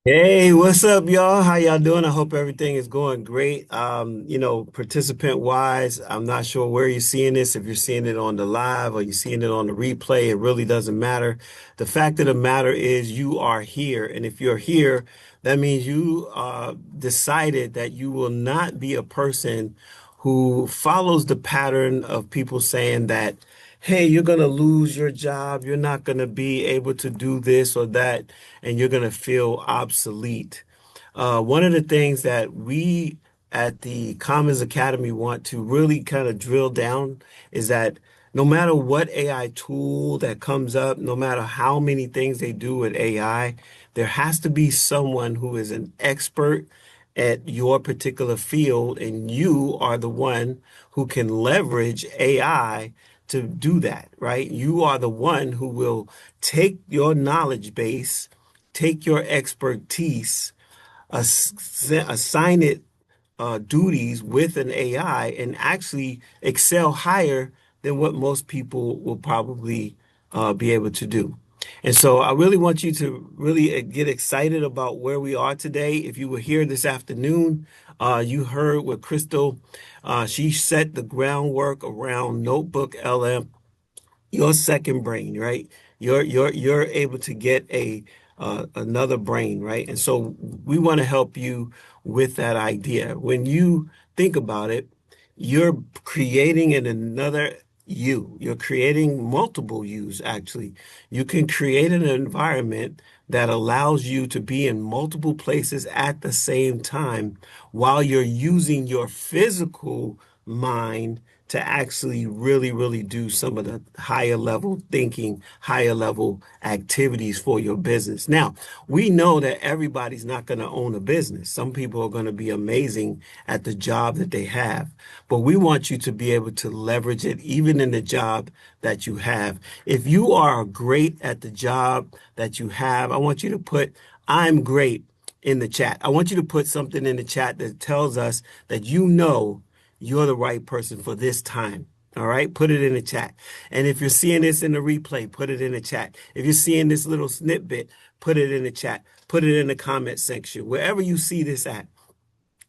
Hey, what's up, y'all? How y'all doing? I hope everything is going great. Participant wise, I'm not sure where you're seeing this, if you're seeing it on the live or you're seeing it on the replay, it really doesn't matter. The fact of the matter is you are here. And if you're here, that means you decided that you will not be a person who follows the pattern of people saying that, hey, you're going to lose your job. You're not going to be able to do this or that, and you're going to feel obsolete. One of the things that we at the Commons Academy want to really kind of drill down is that no matter what AI tool that comes up, no matter how many things they do with AI, there has to be someone who is an expert at your particular field, and you are the one who can leverage AI to do that, right? You are the one who will take your knowledge base, take your expertise, assign it duties with an AI, and actually excel higher than what most people will probably be able to do. And so I really want you to really get excited about where we are today. If you were here this afternoon, you heard what Crystal, she set the groundwork around Notebook LM, your second brain, right? You're able to get a another brain, right? And so we want to help you with that idea. When you think about it, you're creating another you. You're creating multiple yous, actually. You can create an environment that allows you to be in multiple places at the same time while you're using your physical mind to actually really do some of the higher level thinking, higher level activities for your business. Now, we know that everybody's not going to own a business. Some people are going to be amazing at the job that they have, but we want you to be able to leverage it even in the job that you have. If you are great at the job that you have, I want you to put, I'm great in the chat. I want you to put something in the chat that tells us that you know you're the right person for this time. All right, put it in the chat. And if you're seeing this in the replay, put it in the chat. If you're seeing this little snippet, put it in the chat. Put it in the comment section. Wherever you see this at,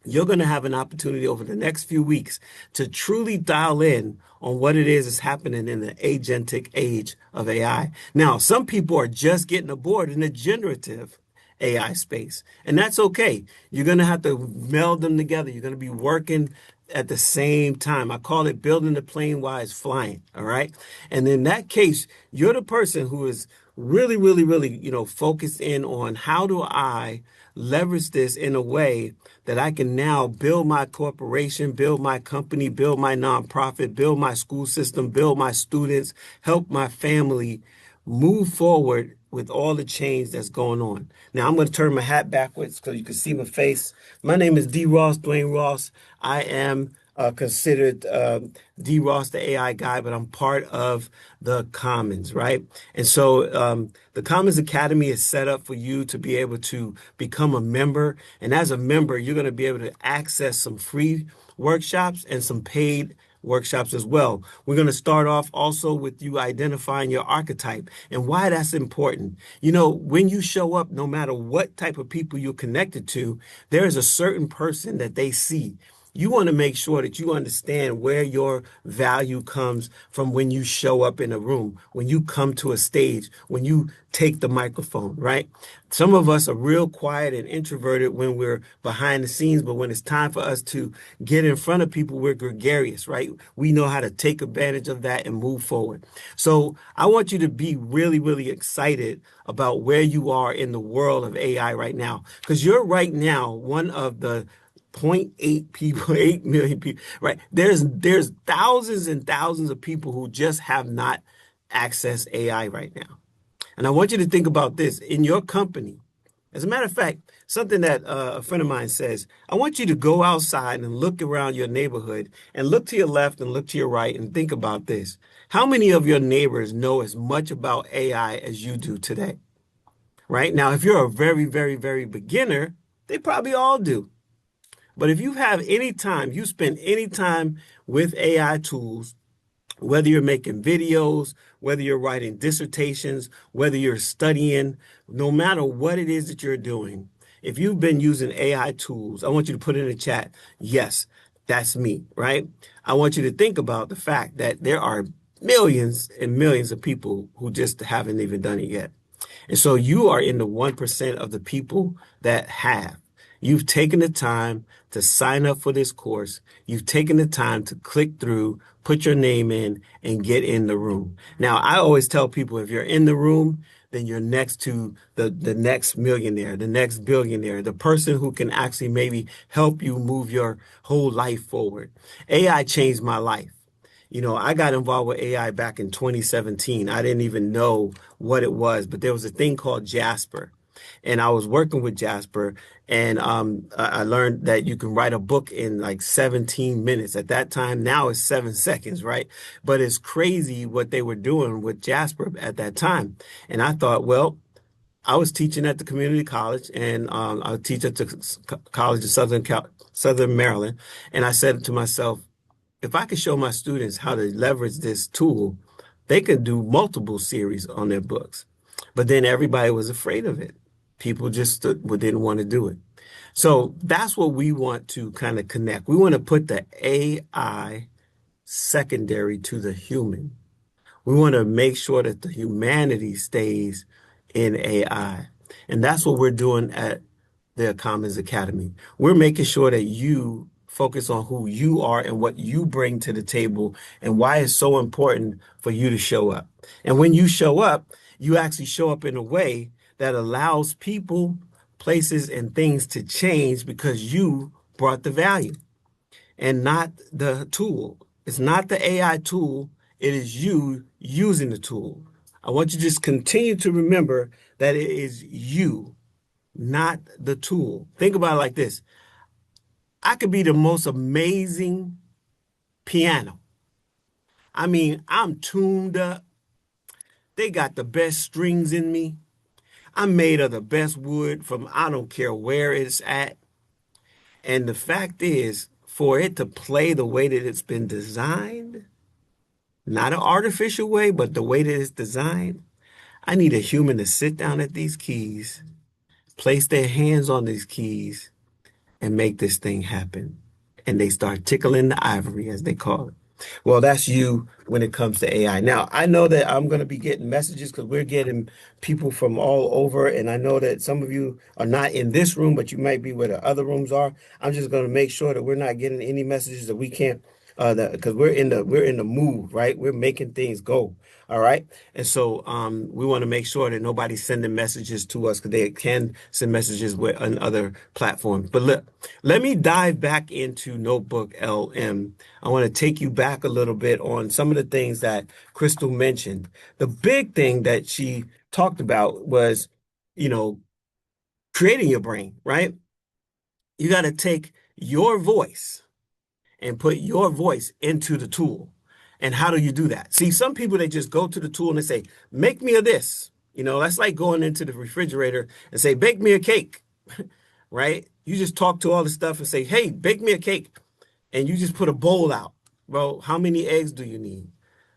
you're going to have an opportunity over the next few weeks to truly dial in on what it is that's happening in the agentic age of AI. Now, some people are just getting aboard in the generative AI space, and that's okay. You're going to have to meld them together. You're going to be working at the same time. I call it building the plane while it's flying. All right. And in that case, you're the person who is really, focused in on how do I leverage this in a way that I can now build my corporation, build my company, build my nonprofit, build my school system, build my students, help my family move forward with all the change that's going on. Now, I'm going to turn my hat backwards so you can see my face. My name is D. Ross, Dwayne Ross. I am considered D. Ross, the AI guy, but I'm part of the Commons, right? And so the Commons Academy is set up for you to be able to become a member. And as a member, you're going to be able to access some free workshops and some paid workshops as well. We're going to start off also with you identifying your archetype and why that's important. You know, when you show up, no matter what type of people you're connected to, there is a certain person that they see. You want to make sure that you understand where your value comes from when you show up in a room, when you come to a stage, when you take the microphone, right? Some of us are real quiet and introverted when we're behind the scenes, but when it's time for us to get in front of people, we're gregarious, right? We know how to take advantage of that and move forward. So I want you to be really excited about where you are in the world of AI right now, because you're right now one of the zero point 0.8 people, 8 million people, right? There's thousands and thousands of people who just have not accessed AI right now. And I want you to think about this in your company. As a matter of fact, something that a friend of mine says, I want you to go outside and look around your neighborhood and look to your left and look to your right and think about this. How many of your neighbors know as much about AI as you do today? Right? Now, if you're a very beginner, they probably all do. But if you have any time, you spend any time with AI tools, whether you're making videos, whether you're writing dissertations, whether you're studying, no matter what it is that you're doing, If you've been using AI tools, I want you to put in the chat, yes, that's me, right? I want you to think about the fact that there are millions and millions of people who just haven't even done it yet. And so you are in the 1% of the people that have. You've taken the time to sign up for this course. You've taken the time to click through, put your name in, and get in the room. Now, I always tell people if you're in the room, then you're next to the next millionaire, the next billionaire, the person who can actually maybe help you move your whole life forward. AI changed my life. I got involved with AI back in 2017. I didn't even know what it was, but there was a thing called Jasper. And I was working with Jasper, and I learned that you can write a book in like 17 minutes. At that time, now it's 7 seconds, right? But it's crazy what they were doing with Jasper at that time. And I thought, well, I was teaching at the community college, and I teach at the college of Southern Maryland. And I said to myself, if I could show my students how to leverage this tool, they could do multiple series on their books. But then everybody was afraid of it. People just didn't want to do it. So that's what we want to kind of connect. We want to put the AI secondary to the human. We want to make sure that the humanity stays in AI. And that's what we're doing at the Commons Academy. We're making sure that you focus on who you are and what you bring to the table and why it's so important for you to show up. And when you show up, you actually show up in a way that allows people, places, and things to change because you brought the value and not the tool. It's not the AI tool, it is you using the tool. I want you to just continue to remember that it is you, not the tool. Think about it like this. I could be the most amazing piano. I mean, I'm tuned up. They got the best strings in me. I'm made of the best wood from I don't care where it's at. And the fact is, for it to play the way that it's been designed, not an artificial way, but the way that it's designed, I need a human to sit down at these keys, place their hands on these keys, and make this thing happen. And they start tickling the ivory, as they call it. Well, that's you when it comes to AI. Now, I know that I'm going to be getting messages because we're getting people from all over. And I know that some of you are not in this room, but you might be where the other rooms are. I'm just going to make sure that we're not getting any messages that we can't, because we're in the move, right? We're making things go. All right. And so we want to make sure that nobody's sending messages to us because they can send messages on other platforms. But look, let me dive back into Notebook LM. I want to take you back a little bit on some of the things that Crystal mentioned. The big thing that she talked about was, you know, creating your brain, right? You got to take your voice and put your voice into the tool. And how do you do that? See, some people, they just go to the tool and they say, make me a this. That's like going into the refrigerator and say, bake me a cake, right? You just talk to all the stuff and say, hey, bake me a cake. And you just put a bowl out. Well, how many eggs do you need?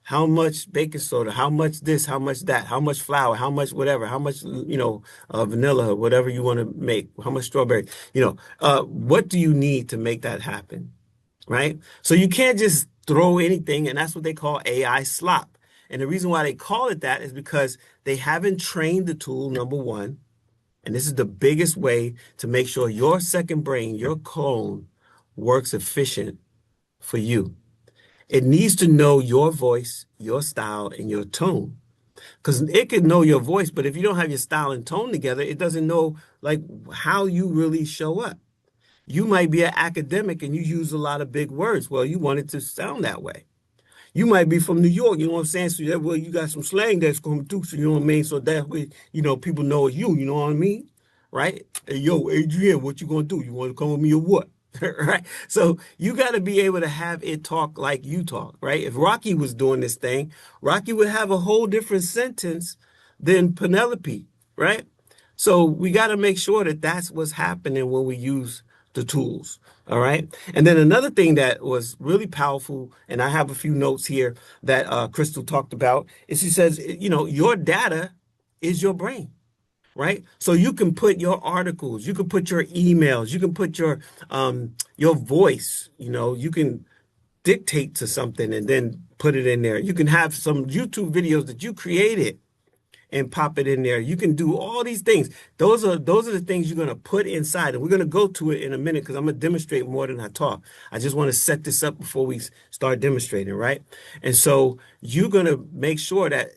How much baking soda? How much this? How much that? How much flour? How much whatever? How much, vanilla, whatever you want to make? How much strawberry? What do you need to make that happen? Right? So you can't just throw anything, and that's what they call AI slop. And the reason why they call it that is because they haven't trained the tool, number one. And this is the biggest way to make sure your second brain, your clone, works efficient for you. It needs to know your voice, your style, and your tone. Because it can know your voice, but if you don't have your style and tone together, it doesn't know like how you really show up. You might be an academic and you use a lot of big words. Well, you want it to sound that way. You might be from New York, you know what I'm saying? So that way you got some slang that's coming through, so you know what I mean? So that way, people know it's you know what I mean? Right? Hey, yo, Adrian, what you gonna do? You want to come with me or what? Right? So you got to be able to have it talk like you talk, right? If Rocky was doing this thing, Rocky would have a whole different sentence than Penelope, right? So we got to make sure that that's what's happening when we use the tools. All right. And then another thing that was really powerful, and I have a few notes here that Crystal talked about, is she says, your data is your brain. right? So you can put your articles, you can put your emails, you can put your voice, you can dictate to something and then put it in there. You can have some YouTube videos that you created and pop it in there. You can do all these things. Those are the things you're going to put inside. And we're going to go to it in a minute because I'm going to demonstrate more than I talk. I just want to set this up before we start demonstrating, right? And so you're going to make sure that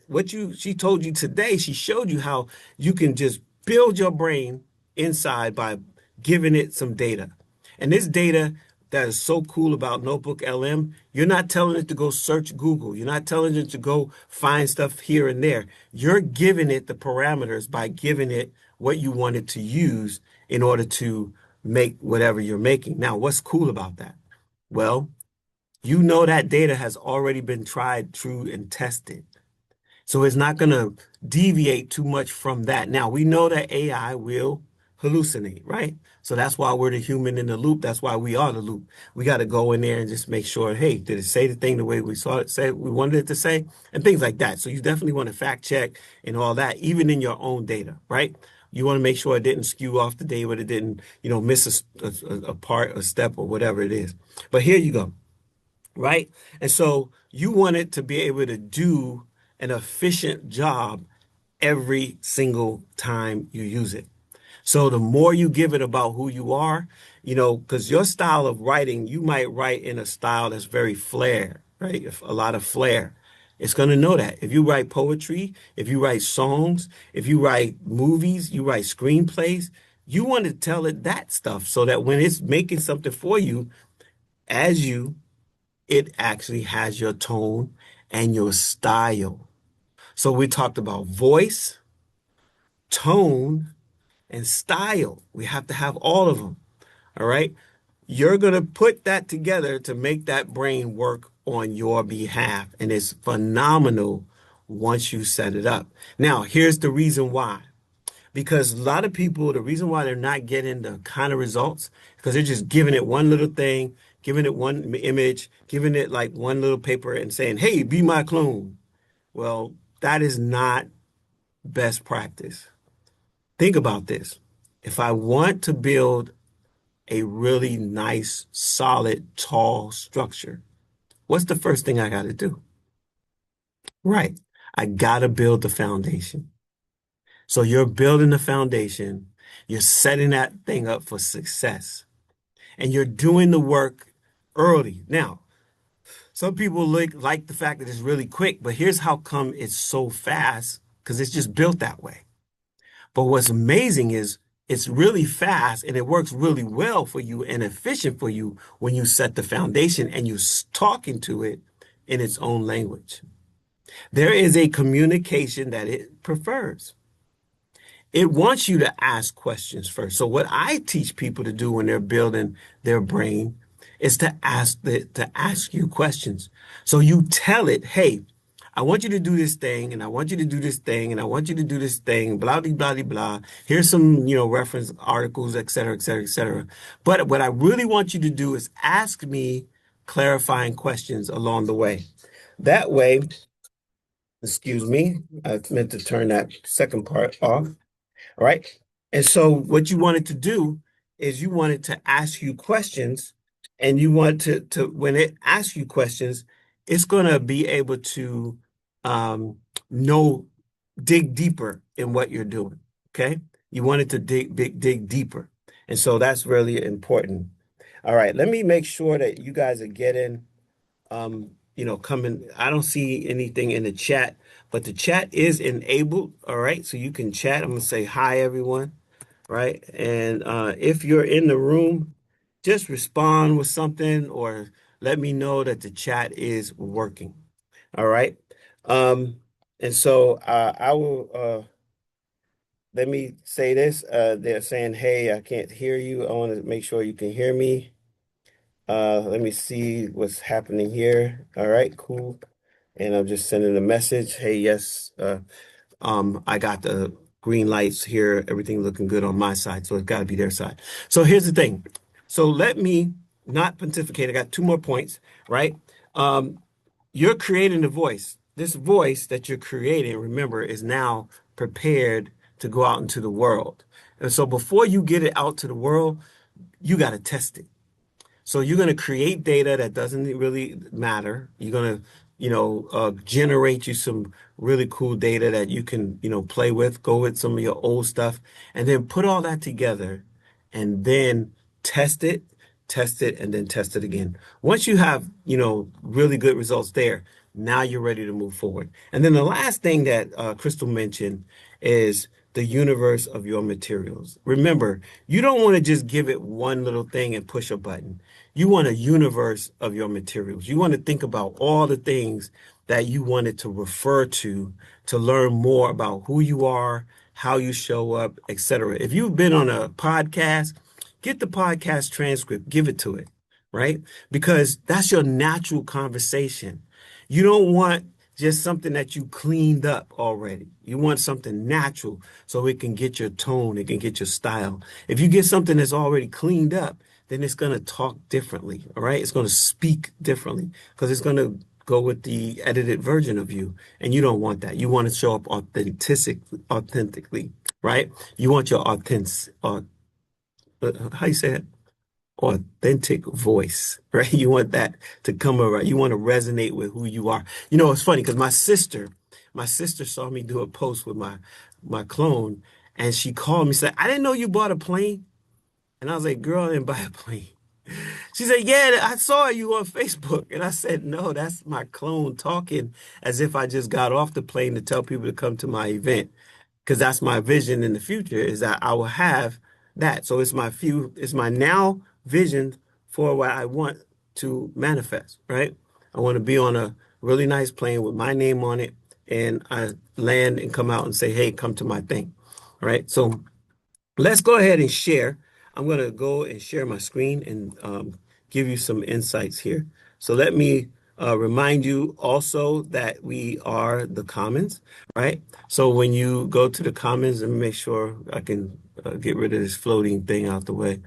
she told you today, she showed you how you can just build your brain inside by giving it some data. And this data that is so cool about NotebookLM, you're not telling it to go search Google. You're not telling it to go find stuff here and there. You're giving it the parameters by giving it what you want it to use in order to make whatever you're making. Now, what's cool about that? Well, you know that data has already been tried, true, and tested. So it's not going to deviate too much from that. Now, we know that AI will hallucinate, right? So that's why we're the human in the loop. That's why we are the loop. We got to go in there and just make sure, hey, did it say the thing the way we saw it say we wanted it to say, and things like that. So you definitely want to fact check and all that, even in your own data, right? You want to make sure it didn't skew off the data, but it didn't, miss a part, a step, or whatever it is. But here you go, right? And so you want it to be able to do an efficient job every single time you use it. So the more you give it about who you are, because your style of writing, you might write in a style that's very flair, right? A lot of flair. It's going to know that. If you write poetry, if you write songs, if you write movies, you write screenplays, you want to tell it that stuff so that when it's making something for you, as you, it actually has your tone and your style. So we talked about voice, tone, and style. We have to have all of them. All right. You're going to put that together to make that brain work on your behalf. And it's phenomenal once you set it up. Now, here's the reason why. Because a lot of people, the reason why they're not getting the kind of results, because they're just giving it one little thing, giving it one image, giving it like one little paper and saying, hey, be my clone. Well, that is not best practice. Think about this. If I want to build a really nice, solid, tall structure, what's the first thing I got to do? Right. I got to build the foundation. So you're building the foundation, you're setting that thing up for success, and you're doing the work early. Now, some people like the fact that it's really quick, but here's how come it's so fast, because it's just built that way. But what's amazing is it's really fast and it works really well for you and efficient for you when you set the foundation and you're talking to it in its own language. There is a communication that it prefers. It wants you to ask questions first. So what I teach people to do when they're building their brain is to ask you questions. So you tell it, hey, I want you to do this thing, and I want you to do this thing, and I want you to do this thing, blah, blah, blah, blah. Here's some, reference articles, et cetera, et cetera, et cetera. But what I really want you to do is ask me clarifying questions along the way. That way, excuse me, I meant to turn that second part off. All right. And so what you wanted to do is you wanted to ask you questions, and you want to when it asks you questions, it's going to be able to know, dig deeper in what you're doing. Okay. You want it to dig deeper. And so that's really important. All right. Let me make sure that you guys are getting coming. I don't see anything in the chat, but the chat is enabled. All right. So you can chat. I'm going to say hi, everyone. Right. And if you're in the room, just respond with something or let me know that the chat is working. All right. And so I will let me say this. They're saying, hey, I can't hear you. I want to make sure you can hear me. Let me see what's happening here. All right, cool. And I'm just sending a message. Hey, yes, I got the green lights here. Everything looking good on my side, so it's got to be their side. So here's the thing. So let me not pontificate. I got two more points, right? You're creating the voice. This voice that you're creating, remember, is now prepared to go out into the world. And so before you get it out to the world, you got to test it. So you're going to create data that doesn't really matter. You're going to, generate you some really cool data that you can, play with, go with some of your old stuff, and then put all that together and then test it, and then test it again. Once you have, really good results there, now you're ready to move forward. And then the last thing that Crystal mentioned is the universe of your materials. Remember, you don't want to just give it one little thing and push a button. You want a universe of your materials. You want to think about all the things that you wanted to refer to learn more about who you are, how you show up, etc. If you've been on a podcast, get the podcast transcript, give it to it, right? Because that's your natural conversation. You don't want just something that you cleaned up already. You want something natural so it can get your tone, it can get your style. If you get something that's already cleaned up, then it's going to talk differently, all right? It's going to speak differently because it's going to go with the edited version of you. And you don't want that. You want to show up authentically, right? You want your how you say it? Authentic voice, right? You want that to come around. You want to resonate with who you are. It's funny because my sister saw me do a post with my clone, and she called me and said, "I didn't know you bought a plane." And I was like, "Girl, I didn't buy a plane." She said, "Yeah, I saw you on Facebook." And I said, "No, that's my clone talking as if I just got off the plane to tell people to come to my event." Because that's my vision in the future is that I will have that. So it's my now vision for what I want to manifest, right? I want to be on a really nice plane with my name on it, and I land and come out and say, "Hey, come to my thing." All right. So let's go ahead and share. I'm going to go and share my screen and give you some insights here. So let me remind you also that we are the Commons, right? So when you go to the Commons, let me make sure I can get rid of this floating thing out the way.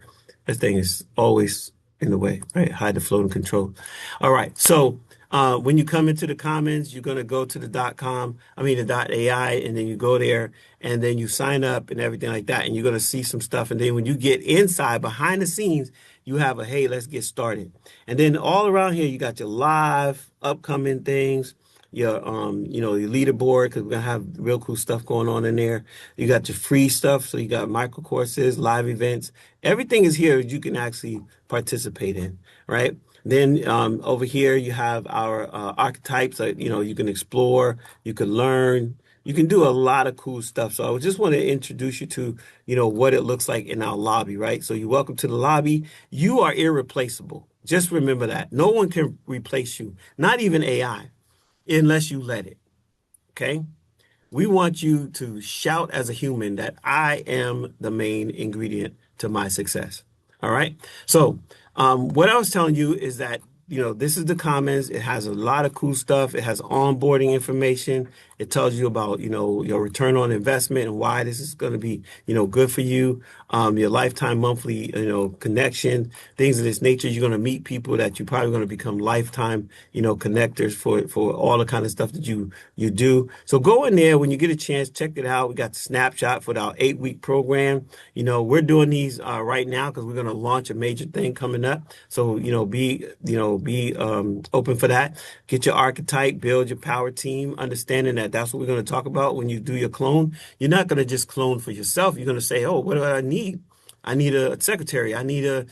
This thing is always in the way, right? Hide the floating control. All right. So when you come into the Commons, you're going to go to the .com, the .ai, and then you go there and then you sign up and everything like that. And you're going to see some stuff. And then when you get inside behind the scenes, you have a, hey, let's get started. And then all around here, you got your live upcoming things, your leaderboard, because we're gonna have real cool stuff going on in there. You got your free stuff, so you got micro courses, live events. Everything is here you can actually participate in, right? Then over here you have our archetypes that you can explore, you can learn, you can do a lot of cool stuff. So I just want to introduce you to what it looks like in our lobby, right? So you're welcome to the lobby. You are irreplaceable. Just remember that. No one can replace you, not even AI, unless you let it. Okay? We want you to shout as a human that I am the main ingredient to my success. All right. So, what I was telling you is that, this is the Commons. It has a lot of cool stuff. It has onboarding information. It tells you about, your return on investment and why this is going to be, good for you. Your lifetime monthly, connection, things of this nature. You're going to meet people that you're probably going to become lifetime, connectors for all the kind of stuff that you do. So go in there when you get a chance, check it out. We got the snapshot for our 8-week program. We're doing these right now because we're going to launch a major thing coming up. So, be open for that. Get your archetype, build your power team, understanding that that's what we're going to talk about when you do your clone. You're not going to just clone for yourself. You're going to say, oh, what do I need? I need a secretary. I need a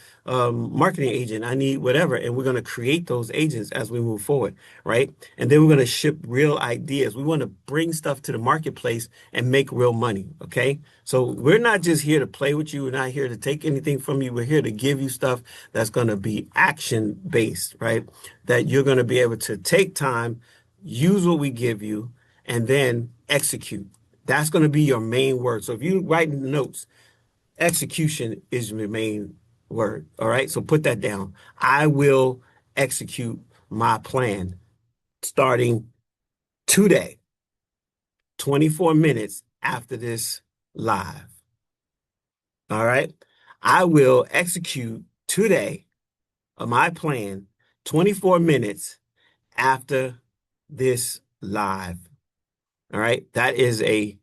marketing agent. I need whatever. And we're going to create those agents as we move forward, right? And then we're going to ship real ideas. We want to bring stuff to the marketplace and make real money, okay? So we're not just here to play with you. We're not here to take anything from you. We're here to give you stuff that's going to be action-based, right? That you're going to be able to take time, use what we give you, and then execute. That's going to be your main word. So if you write notes, execution is the main word. All right. So put that down. I will execute my plan starting today, 24 minutes after this live. All right. I will execute today my plan 24 minutes after this live. All right. That is a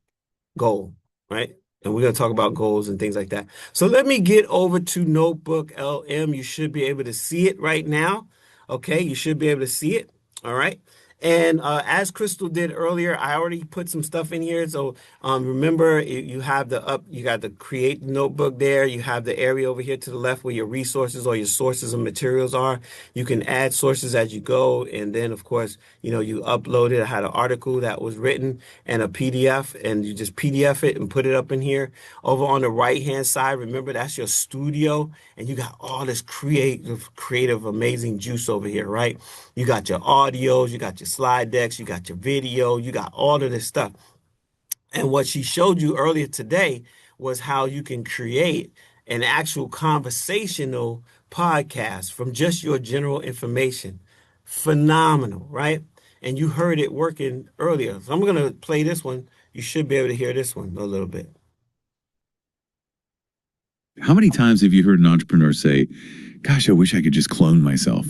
goal. right? And we're going to talk about goals and things like that. So let me get over to Notebook LM. You should be able to see it right now. Okay, you should be able to see it. All right. And as Crystal did earlier, I already put some stuff in here. So remember, you have you got the create notebook there. You have the area over here to the left where your resources or your sources and materials are. You can add sources as you go. And then, of course, you upload it. I had an article that was written and a PDF, and you just PDF it and put it up in here. Over on the right-hand side, remember that's your studio, and you got all this creative, amazing juice over here, right? You got your audios, you got your slide decks, you got your video, you got all of this stuff. And what she showed you earlier today was how you can create an actual conversational podcast from just your general information. Phenomenal, right? And you heard it working earlier. So I'm going to play this one. You should be able to hear this one a little bit. How many times have you heard an entrepreneur say, gosh, I wish I could just clone myself?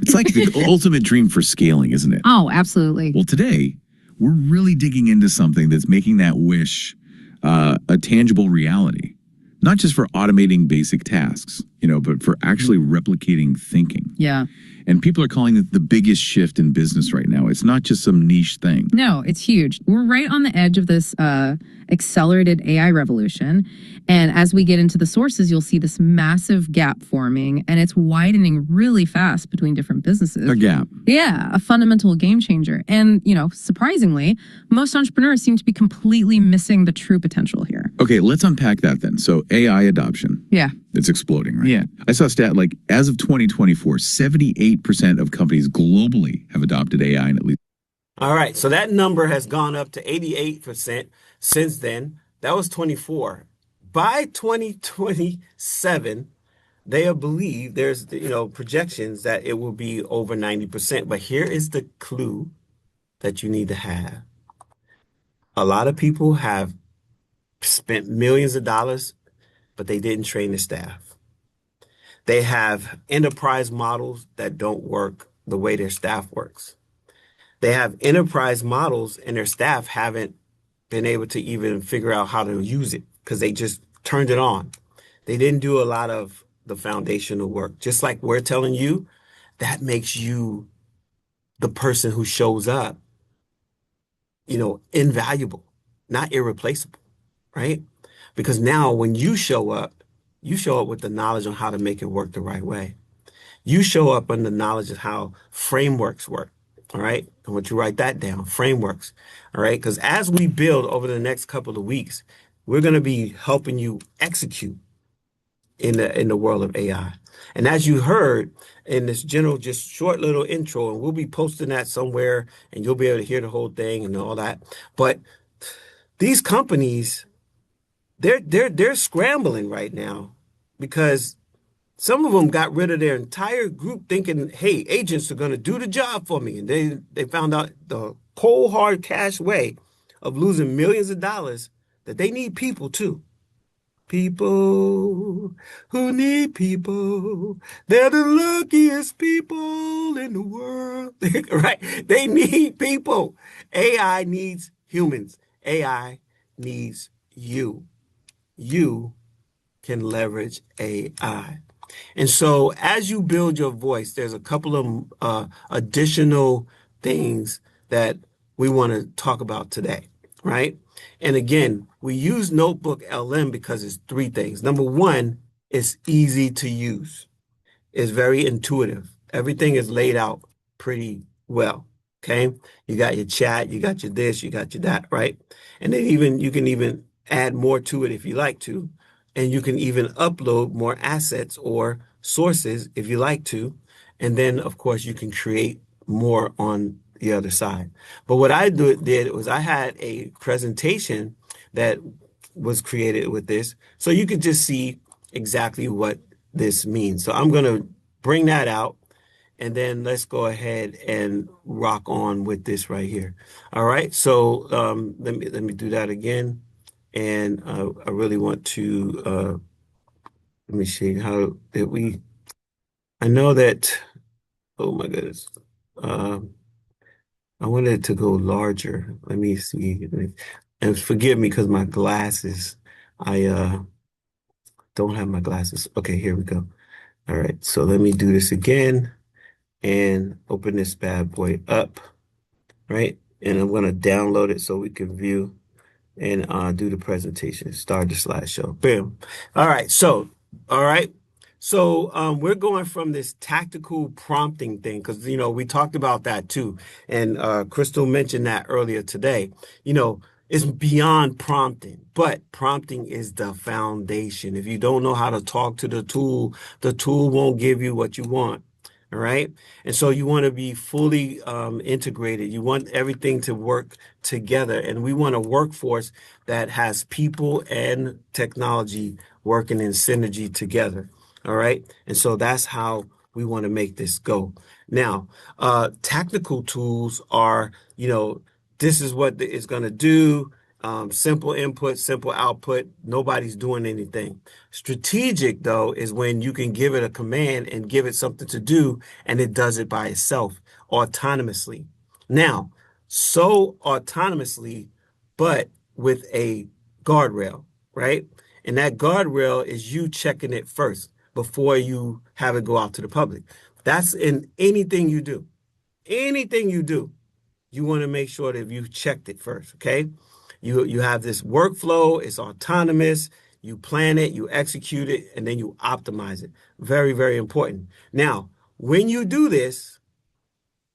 It's like the ultimate dream for scaling, isn't it? Oh, absolutely. Well, today, we're really digging into something that's making that wish a tangible reality. Not just for automating basic tasks, but for actually replicating thinking. Yeah. And people are calling it the biggest shift in business right now. It's not just some niche thing. No, it's huge. We're right on the edge of this accelerated AI revolution. And as we get into the sources, you'll see this massive gap forming, and it's widening really fast between different businesses. A gap. Yeah, a fundamental game changer. And, surprisingly, most entrepreneurs seem to be completely missing the true potential here. Okay, let's unpack that then. So AI adoption. Yeah. It's exploding, right? Yeah. I saw a stat like as of 2024, 78% of companies globally have adopted AI in at least. All right, so that number has gone up to 88% since then. That was 24. By 2027, they believe there's projections that it will be over 90%. But here is the clue that you need to have. A lot of people have spent millions of dollars, but they didn't train the staff. They have enterprise models that don't work the way their staff works. They have enterprise models and their staff haven't been able to even figure out how to use it because they just turned it on. They didn't do a lot of the foundational work. Just like we're telling you, that makes you the person who shows up, invaluable, not irreplaceable, right? Because now when you show up with the knowledge on how to make it work the right way. You show up on the knowledge of how frameworks work. All right. I want you to write that down, frameworks. All right. Because as we build over the next couple of weeks, we're going to be helping you execute in the world of AI. And as you heard in this general, just short little intro, and we'll be posting that somewhere and you'll be able to hear the whole thing and all that. But these companies, they're scrambling right now because some of them got rid of their entire group thinking, hey, agents are going to do the job for me. And they found out the cold, hard cash way of losing millions of dollars that they need people too. People who need people. They're the luckiest people in the world, right? They need people. AI needs humans. AI needs you. You can leverage AI. And so as you build your voice, there's a couple of additional things that we want to talk about today, right? And again, we use Notebook LM because it's three things. Number one, it's easy to use. It's very intuitive. Everything is laid out pretty well. Okay. You got your chat, you got your this, you got your that, right? And then you can even add more to it if you like to. And you can even upload more assets or sources if you like to. And then, of course, you can create more on the other side. But what I did was I had a presentation that was created with this. So you could just see exactly what this means. So I'm going to bring that out. And then let's go ahead and rock on with this right here. All right. So let me do that again. And I really want to, let me see how did we, I know that, oh my goodness. I wanted it to go larger. Let me see. And forgive me because my glasses, I don't have my glasses. Okay, here we go. All right, so let me do this again and open this bad boy up, right? And I'm gonna download it so we can view and do the presentation. Start the slideshow. Bam. All right. So, all right. So we're going from this tactical prompting thing because we talked about that too, and Crystal mentioned that earlier today. You know, it's beyond prompting, but prompting is the foundation. If you don't know how to talk to the tool won't give you what you want. All right. And so you want to be fully integrated. You want everything to work together. And we want a workforce that has people and technology working in synergy together. All right. And so that's how we want to make this go. Now, tactical tools are, this is what it's going to do. Simple input, simple output. Nobody's doing anything. Strategic, though, is when you can give it a command and give it something to do, and it does it by itself autonomously. Now, so autonomously, but with a guardrail, right? And that guardrail is you checking it first before you have it go out to the public. That's in anything you do. Anything you do, you want to make sure that you've checked it first, okay? You have this workflow, it's autonomous, you plan it, you execute it, and then you optimize it. Very, very important. Now, when you do this,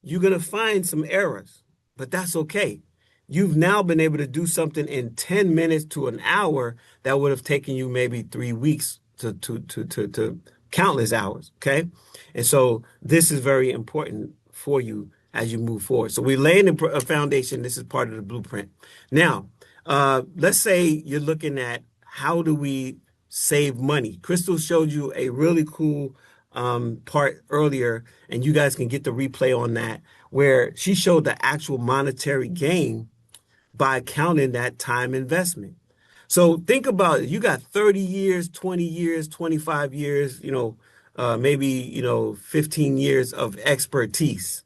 you're going to find some errors, but that's okay. You've now been able to do something in 10 minutes to an hour that would have taken you maybe 3 weeks to countless hours. Okay. And so this is very important for you as you move forward. So we're laying a foundation. This is part of the blueprint. Now, let's say you're looking at how do we save money. Crystal showed you a really cool part earlier, and you guys can get the replay on that, where she showed the actual monetary gain by counting that time investment. So think about it. You got 30 years, 20 years, 25 years, maybe, 15 years of expertise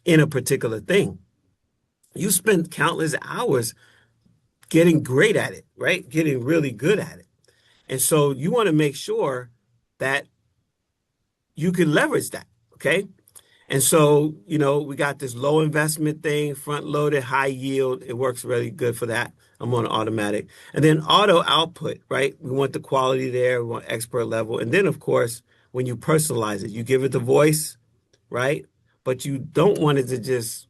in a particular thing. You spent countless hours getting great at it, right? Getting really good at it. And so you want to make sure that you can leverage that, okay? And so, we got this low investment thing, front loaded, high yield. It works really good for that. I'm on automatic. And then auto output, right? We want the quality there. We want expert level. And then, of course, when you personalize it, you give it the voice, right? But you don't want it to just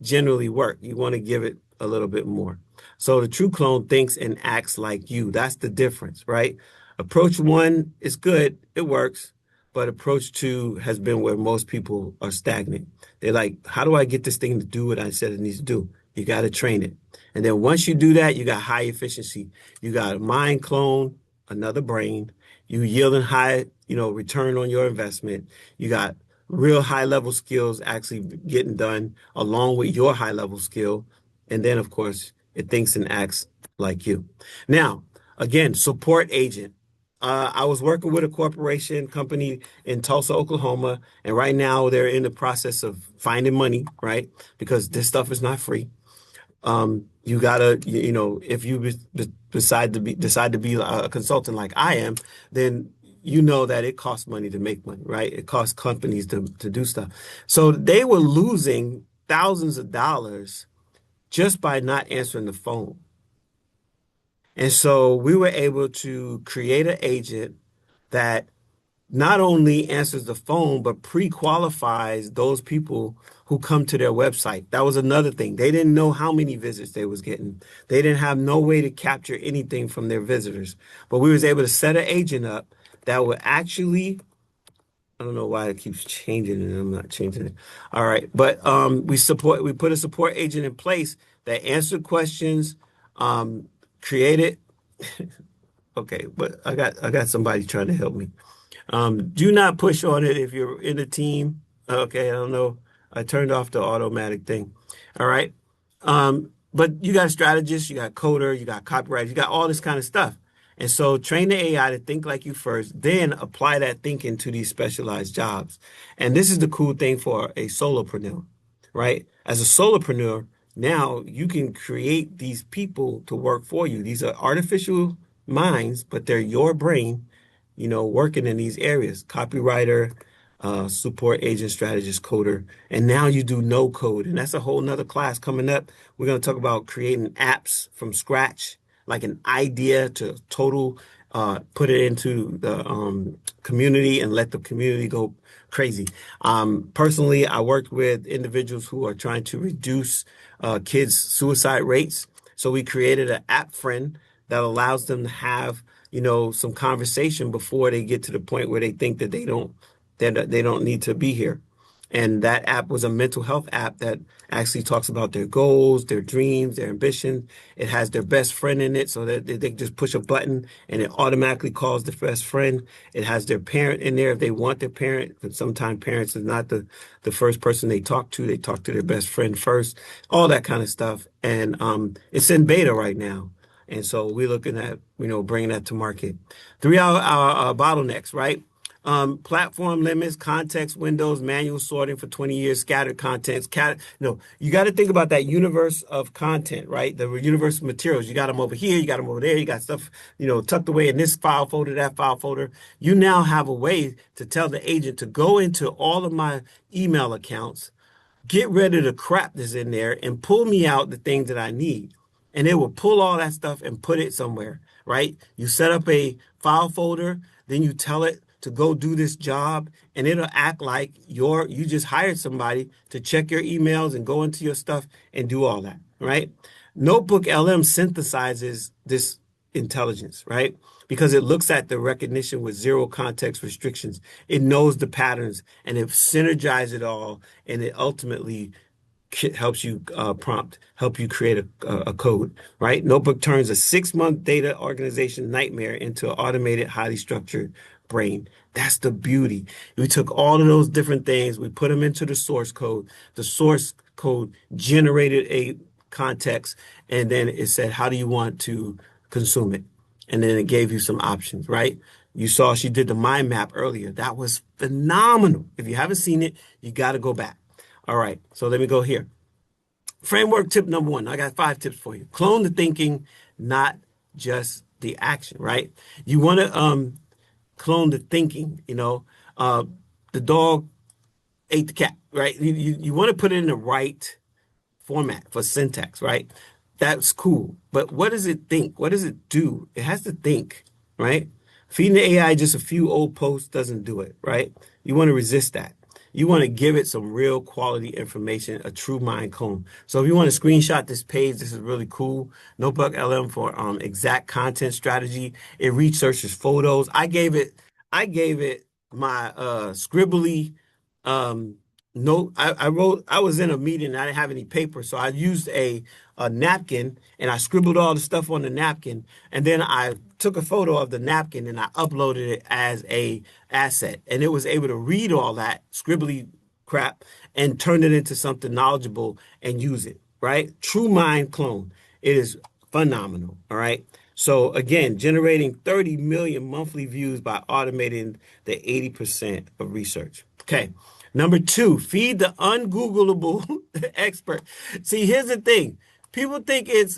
generally work. You want to give it a little bit more. So the true clone thinks and acts like you. That's the difference, right? Approach one is good. It works. But approach two has been where most people are stagnant. They're like, how do I get this thing to do what I said it needs to do? You got to train it. And then once you do that, you got high efficiency. You got a mind clone, another brain. You yielding high, return on your investment. You got real high level skills actually getting done along with your high level skill. And then, of course, it thinks and acts like you. Now, again, support agent. I was working with a corporation company in Tulsa, Oklahoma, and right now they're in the process of finding money, right? Because this stuff is not free. You gotta, if you decide to be a consultant like I am, then you know that it costs money to make money, right? It costs companies to do stuff. So they were losing thousands of dollars just by not answering the phone. And so we were able to create an agent that not only answers the phone, but pre-qualifies those people who come to their website. That was another thing. They didn't know how many visits they was getting. They didn't have no way to capture anything from their visitors. But we was able to set an agent up that would actually, I don't know why it keeps changing and I'm not changing it. All right. But we put a support agent in place that answered questions, created. Okay, but I got somebody trying to help me. Do not push on it if you're in a team. Okay, I don't know. I turned off the automatic thing. All right. But you got a strategist, you got coder, you got copywriter, you got all this kind of stuff. And so train the AI to think like you first, then apply that thinking to these specialized jobs. And this is the cool thing for a solopreneur, right? As a solopreneur, Now you can create these people to work for you. These are artificial minds, but they're your brain, working in these areas. Copywriter, support agent, strategist, coder. And now you do no code. And that's a whole nother class coming up. We're going to talk about creating apps from scratch, like an idea to total, put it into the community and let the community go crazy. Personally, I worked with individuals who are trying to reduce kids' suicide rates. So we created an app friend that allows them to have, some conversation before they get to the point where they think that they don't need to be here. And that app was a mental health app that actually talks about their goals, their dreams, their ambition. It has their best friend in it so that they just push a button and it automatically calls the best friend. It has their parent in there if they want their parent, but sometimes parents is not the first person they talk to. They talk to their best friend first, all that kind of stuff. And it's in beta right now. And so we're looking at, bringing that to market. Three our bottlenecks, right? Platform limits, context windows, manual sorting for 20 years, scattered contents. You got to think about that universe of content, right? The universe of materials. You got them over here, you got them over there, you got stuff, tucked away in this file folder, that file folder. You now have a way to tell the agent to go into all of my email accounts, get rid of the crap that's in there, and pull me out the things that I need. And it will pull all that stuff and put it somewhere, right? You set up a file folder, then you tell it to go do this job, and it'll act like you just hired somebody to check your emails and go into your stuff and do all that, right? NotebookLM synthesizes this intelligence, right? Because it looks at the recognition with zero context restrictions. It knows the patterns and it synergizes it all, and it ultimately helps you help you create a code, right? Notebook turns a 6-month data organization nightmare into an automated, highly structured brain. That's the beauty. We took all of those different things, we put them into the source code. The source code generated a context, and then it said, how do you want to consume it? And then it gave you some options, right? You saw she did the mind map earlier. That was phenomenal. If you haven't seen it, you got to go back. All right, so let me go here. Framework tip number 1. I got 5 tips for you. Clone the thinking, not just the action, right? You want to clone the thinking, the dog ate the cat, right? You want to put it in the right format for syntax, right? That's cool. But what does it think? What does it do? It has to think, right? Feeding the AI just a few old posts doesn't do it, right? You want to resist that. You want to give it some real quality information, a true mind clone. So if you want to screenshot this page, this is really cool. NotebookLM for exact content strategy. It researches photos. I gave it my scribbly note. I was in a meeting and I didn't have any paper, so I used a napkin and I scribbled all the stuff on the napkin, and then I took a photo of the napkin and I uploaded it as a asset, and it was able to read all that scribbly crap and turn it into something knowledgeable and use it, right? True mind clone. It is phenomenal, all right? So again, generating 30 million monthly views by automating the 80% of research. Okay. Number 2, feed the ungoogleable expert. See, here's the thing. People think it's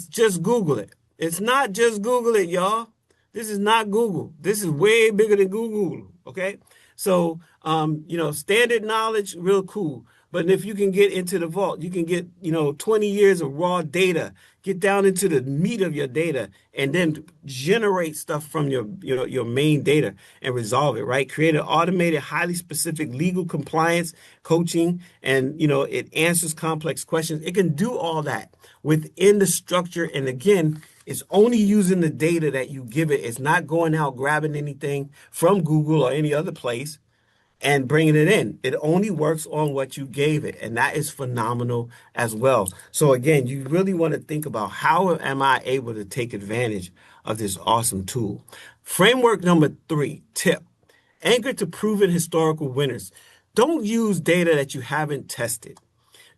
just Google it. It's not just Google it, y'all. This is not Google. This is way bigger than Google. Okay. So, standard knowledge, real cool. But if you can get into the vault, you can get, 20 years of raw data, get down into the meat of your data, and then generate stuff from your main data and resolve it, right? Create an automated, highly specific legal compliance coaching, and, it answers complex questions. It can do all that within the structure. And again, it's only using the data that you give it. It's not going out grabbing anything from Google or any other place and bringing it in. It only works on what you gave it, and that is phenomenal as well. So again, you really want to think about, how am I able to take advantage of this awesome tool? Framework number 3, tip, anchor to proven historical winners. Don't use data that you haven't tested.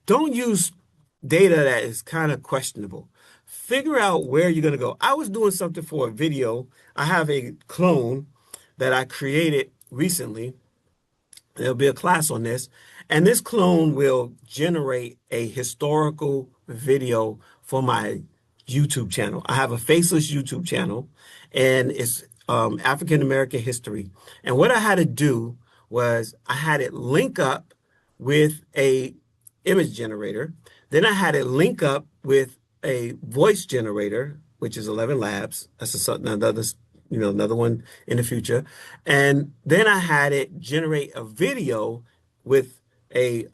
Don't use data that is kind of questionable. Figure out where you're going to go. I was doing something for a video. I have a clone that I created recently. There'll be a class on this. And this clone will generate a historical video for my YouTube channel. I have a faceless YouTube channel, and it's African American history. And what I had to do was I had it link up with a image generator. Then I had it link up with a voice generator, which is 11 Labs. That's another, another one in the future. And then I had it generate a video with a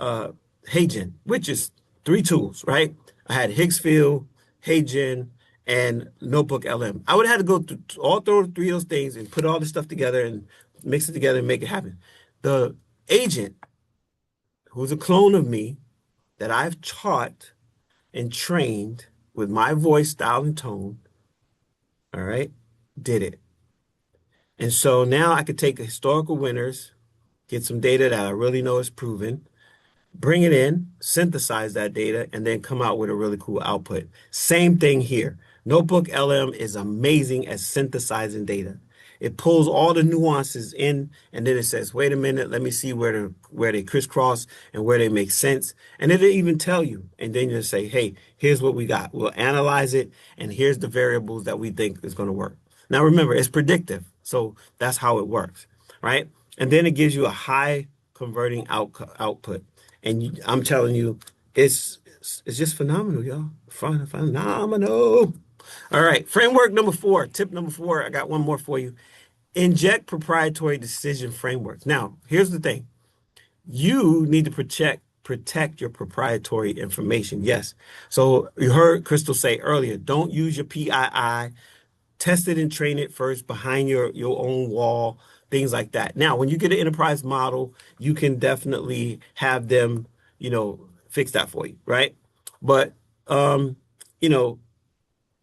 HeyGen, which is three tools, right? I had Higgsfield, HeyGen, and NotebookLM. I would have had to go through all three of those things and put all this stuff together and mix it together and make it happen. The agent, who's a clone of me, that I've taught and trained with my voice, style, and tone, all right, did it. And so now I could take historical winners, get some data that I really know is proven, bring it in, synthesize that data, and then come out with a really cool output. Same thing here. NotebookLM is amazing at synthesizing data. It pulls all the nuances in, and then it says, wait a minute, let me see where they crisscross and where they make sense. And it'll even tell you. And then you'll say, hey, here's what we got. We'll analyze it, and here's the variables that we think is going to work. Now, remember, it's predictive. So that's how it works, right? And then it gives you a high converting output. And I'm telling you, it's just phenomenal, y'all. Phenomenal. All right, framework number 4, tip number 4. I got one more for you. Inject proprietary decision frameworks. Now, here's the thing. You need to protect your proprietary information. Yes. So you heard Crystal say earlier, don't use your PII. Test it and train it first behind your own wall, things like that. Now, when you get an enterprise model, you can definitely have them, fix that for you, right? But,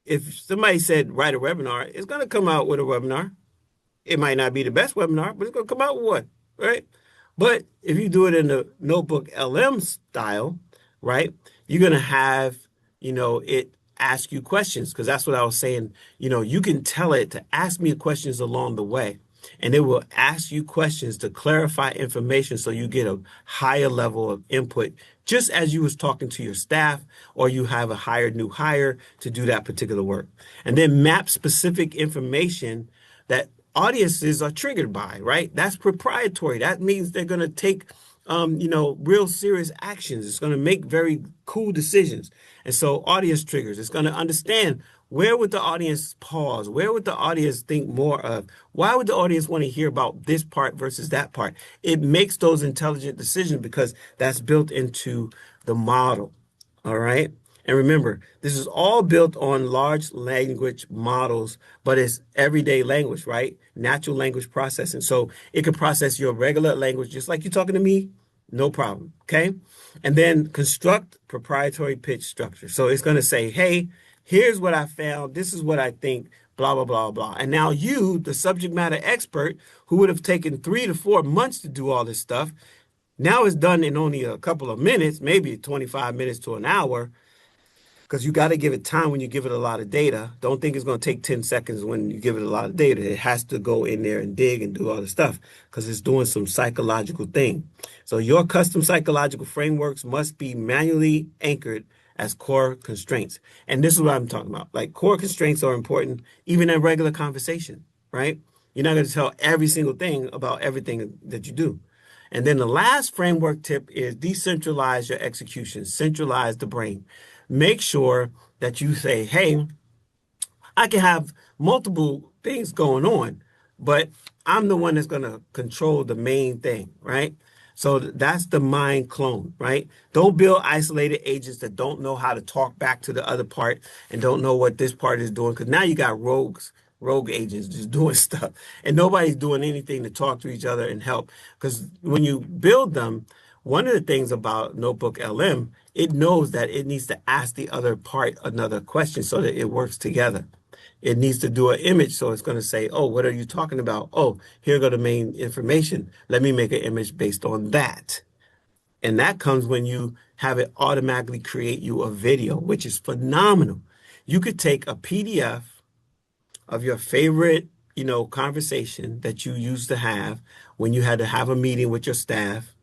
if somebody said write a webinar, it's going to come out with a webinar. It might not be the best webinar, but it's going to come out with one, right? But if you do it in the NotebookLM style, right, you're going to have, it ask you questions, because that's what I was saying. You can tell it to ask me questions along the way, and it will ask you questions to clarify information so you get a higher level of input, just as you was talking to your staff, or you have a new hire to do that particular work. And then map specific information that audiences are triggered by, right? That's proprietary. That means they're going to take, real serious actions. It's going to make very cool decisions. And so audience triggers, it's going to understand where would the audience pause? Where would the audience think more of? Why would the audience want to hear about this part versus that part? It makes those intelligent decisions because that's built into the model. All right. And remember, this is all built on large language models, but it's everyday language, right? Natural language processing. So it can process your regular language just like you're talking to me, no problem. Okay. And then construct proprietary pitch structure. So it's going to say, hey, here's what I found. This is what I think, blah, blah, blah, blah. And now you, the subject matter expert, who would have taken 3 to 4 months to do all this stuff, now it's done in only a couple of minutes, maybe 25 minutes to an hour, because you got to give it time when you give it a lot of data. Don't think it's going to take 10 seconds when you give it a lot of data. It has to go in there and dig and do all the stuff because it's doing some psychological thing. So your custom psychological frameworks must be manually anchored as core constraints. And this is what I'm talking about. Like, core constraints are important even in regular conversation, right? You're not going to tell every single thing about everything that you do. And then the last framework tip is decentralize your execution, centralize the brain. Make sure that you say, hey, I can have multiple things going on, but I'm the one that's going to control the main thing, right? So that's the mind clone, right? Don't build isolated agents that don't know how to talk back to the other part and don't know what this part is doing, because now you got rogue agents just doing stuff, and nobody's doing anything to talk to each other and help. Because when you build them, one of the things about NotebookLM, it knows that it needs to ask the other part another question so that it works together. It needs to do an image, so it's going to say, oh, what are you talking about? Oh, here go the main information. Let me make an image based on that. And that comes when you have it automatically create you a video, which is phenomenal. You could take a PDF of your favorite, conversation that you used to have when you had to have a meeting with your staff,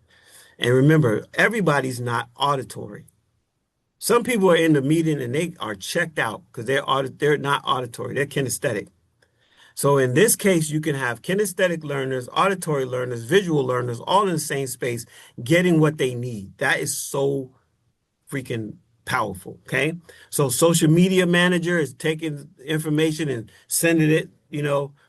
And remember, everybody's not auditory. Some people are in the meeting and they are checked out because they're not auditory, they're kinesthetic. So in this case, you can have kinesthetic learners, auditory learners, visual learners, all in the same space, getting what they need. That is so freaking powerful. Okay. So social media manager is taking information and sending it,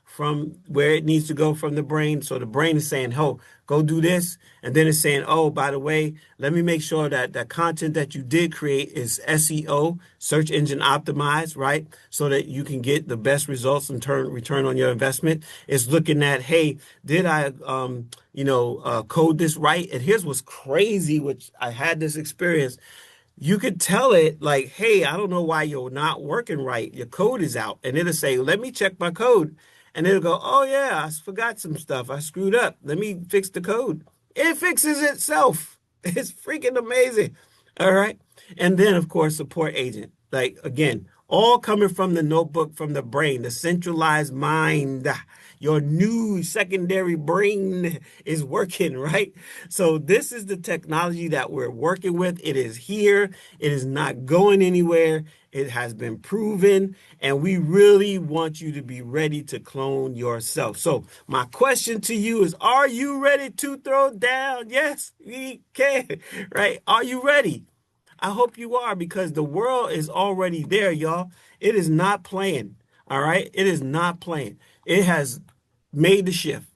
from where it needs to go from the brain. So the brain is saying, oh, go do this. And then it's saying, oh, by the way, let me make sure that the content that you did create is SEO, search engine optimized, right? So that you can get the best results and return on your investment. It's looking at, hey, did I, code this right? And here's what's crazy, which I had this experience. You could tell it like, hey, I don't know why you're not working right. Your code is out. And it'll say, let me check my code. And it'll go, oh, yeah, I forgot some stuff. I screwed up. Let me fix the code. It fixes itself. It's freaking amazing. All right. And then, of course, support agent. Like, again, all coming from the notebook, from the brain, the centralized mind. Your new secondary brain is working, right? So this is the technology that we're working with. It is here. It is not going anywhere. It has been proven, and we really want you to be ready to clone yourself. So my question to you is, are you ready to throw down? Yes, we can, right? Are you ready? I hope you are, because the world is already there, y'all. It is not playing. All right. It is not playing. It has made the shift,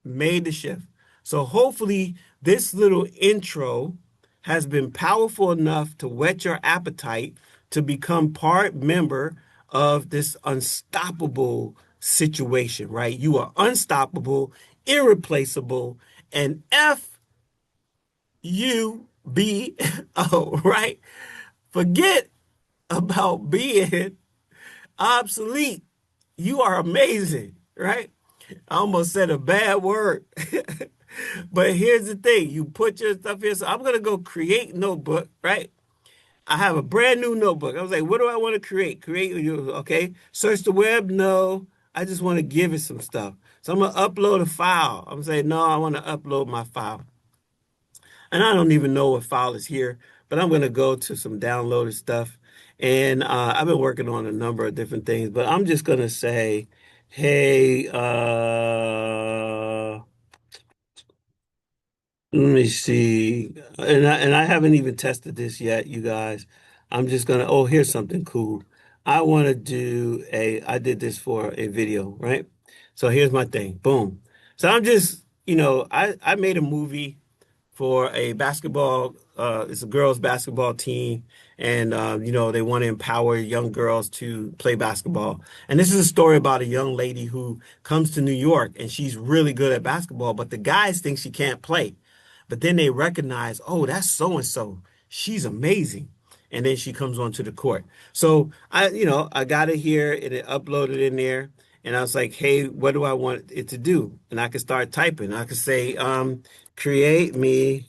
made the shift. So hopefully this little intro has been powerful enough to whet your appetite to become part member of this unstoppable situation, right? You are unstoppable, irreplaceable, and FUBO, right? Forget about being obsolete. You are amazing, right? I almost said a bad word. But here's the thing. You put your stuff here. So I'm going to go create notebook, right? I have a brand new notebook. I was like, what do I want to create? Okay. Search the web? No. I just want to give it some stuff. So I'm going to upload a file. I'm saying, no, I want to upload my file. And I don't even know what file is here, but I'm going to go to some downloaded stuff. And I've been working on a number of different things, but I'm just going to say, hey, let me see. And I haven't even tested this yet, you guys. I'm just gonna, oh, here's something cool. I did this for a video, right? So here's my thing. Boom. So I'm just, I made a movie for a basketball, it's a girls basketball team. And, they want to empower young girls to play basketball. And this is a story about a young lady who comes to New York and she's really good at basketball, but the guys think she can't play. But then they recognize, oh, that's so and so. She's amazing. And then she comes onto the court. So I got it here and it uploaded in there. And I was like, hey, what do I want it to do? And I could start typing. I could say, create me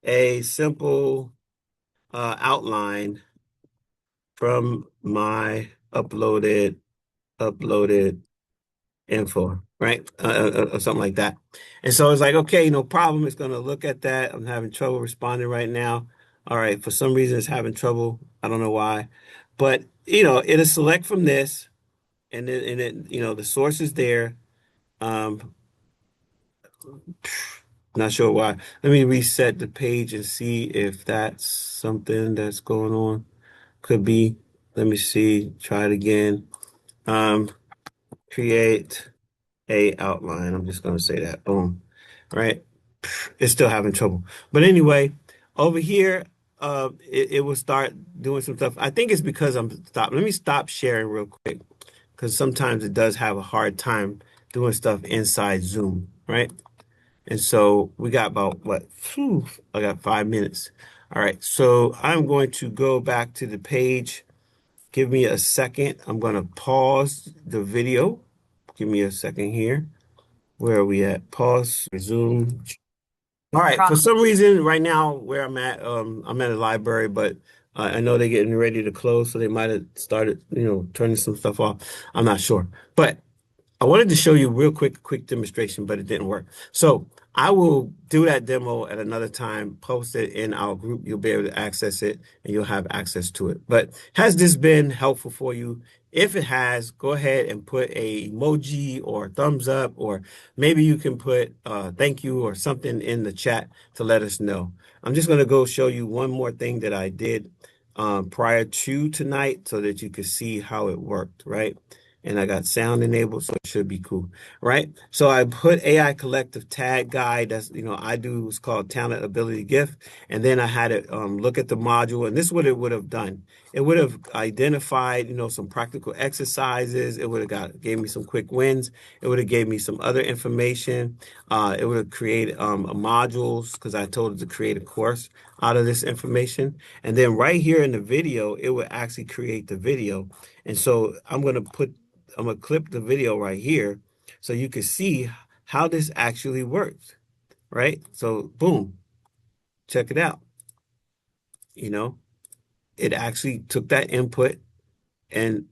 a simple outline from my uploaded info, right? Or something like that. And so it's like, okay, no problem. It's going to look at that. I'm having trouble responding right now. All right. For some reason, it's having trouble. I don't know why. But, it'll select from this and then, the source is there. Not sure why. Let me reset the page and see if that's something that's going on. Could be. Let me see. Try it again. Create a outline. I'm just going to say that. Boom. Right. It's still having trouble. But anyway, over here, it will start doing some stuff. I think it's because Let me stop sharing real quick because sometimes it does have a hard time doing stuff inside Zoom, right? And so we got about what? I got 5 minutes. All right. So I'm going to go back to the page. Give me a second. I'm going to pause the video. Give me a second here. Where are we at? Pause, resume. All right. For some reason, right now where I'm at a library, but I know they're getting ready to close, so they might have started, turning some stuff off. I'm not sure, but I wanted to show you real quick demonstration, but it didn't work. So I will do that demo at another time, post it in our group. You'll be able to access it and you'll have access to it. But has this been helpful for you? If it has, go ahead and put a emoji or thumbs up, or maybe you can put thank you or something in the chat to let us know. I'm just going to go show you one more thing that I did prior to tonight so that you can see how it worked, right? And I got sound enabled, so it should be cool, right? So I put AI Collective tag guide. That's, I do what's called talent, ability, gift. And then I had it look at the module, and this is what it would have done. It would have identified, some practical exercises. It would have gave me some quick wins. It would have gave me some other information. It would have created a modules because I told it to create a course out of this information. And then right here in the video, it would actually create the video. And so I'm going to clip the video right here so you can see how this actually works, right? So boom, check it out. It actually took that input and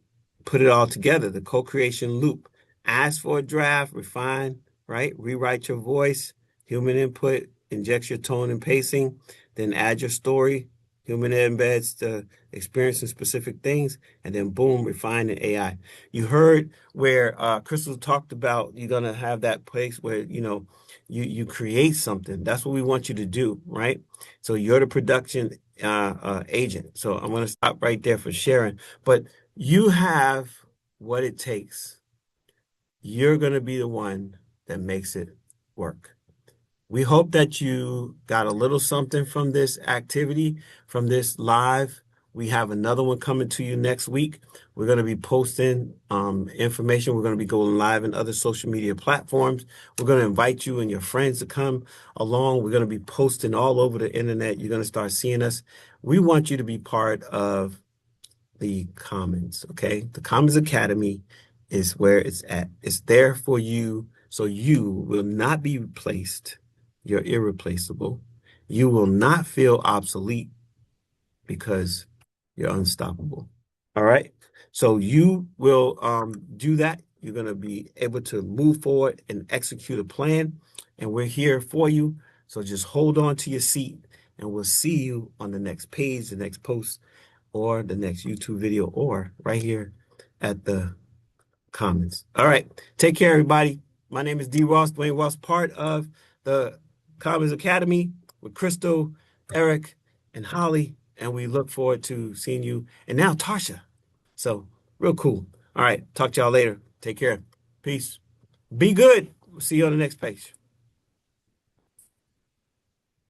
put it all together, the co-creation loop. Ask for a draft, refine, right? Rewrite your voice, human input, inject your tone and pacing, then add your story. Human embeds the experience in specific things, and then boom, refine the AI. You heard where Crystal talked about you're gonna have that place where you create something. That's what we want you to do, right? So you're the production agent. So I'm gonna stop right there for sharing. But you have what it takes. You're gonna be the one that makes it work. We hope that you got a little something from this activity, from this live. We have another one coming to you next week. We're going to be posting information. We're going to be going live in other social media platforms. We're going to invite you and your friends to come along. We're going to be posting all over the internet. You're going to start seeing us. We want you to be part of the Commons, okay? The Commons Academy is where it's at. It's there for you, so you will not be replaced. You're irreplaceable. You will not feel obsolete because you're unstoppable. All right. So you will do that. You're going to be able to move forward and execute a plan. And we're here for you. So just hold on to your seat and we'll see you on the next page, the next post, or the next YouTube video, or right here at the Commons. All right. Take care, everybody. My name is D. Ross, Dwayne Ross, part of the Commons Academy with Crystal, Eric, and Holly. And we look forward to seeing you. And now Tarsha. So real cool. All right. Talk to y'all later. Take care. Peace. Be good. We'll see you on the next page.